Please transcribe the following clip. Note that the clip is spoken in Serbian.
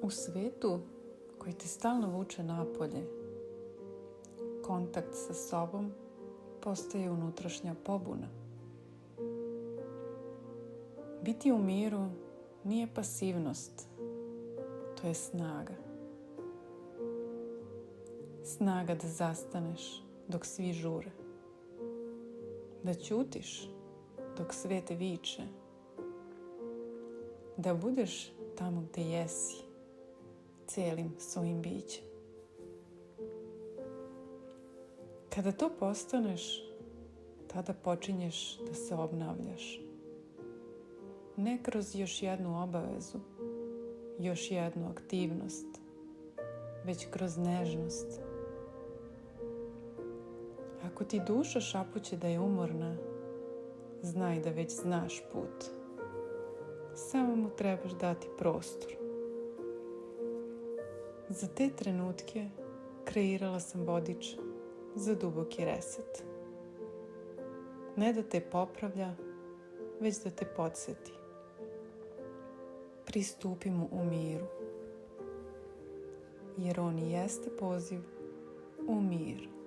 U svetu koji te stalno vuče napolje, kontakt sa sobom postaje unutrašnja pobuna. Biti u miru nije pasivnost, to je snaga. Snaga da zastaneš dok svi žure, da ćutiš dok svet viče, da budeš tamo gde jesi, celim svojim bićem. Kada to postaneš, tada počinješ da se obnavljaš. Ne kroz još jednu obavezu, još jednu aktivnost, već kroz nežnost. Ako ti duša šapuće da je umorna, znaj da već znaš put. Samo mu trebaš dati prostor. Za te trenutke kreirala sam vodič za duboki reset. Ne da te popravlja, već da te podsjeti. Pristupi mu u miru, jer on i jeste poziv u mir.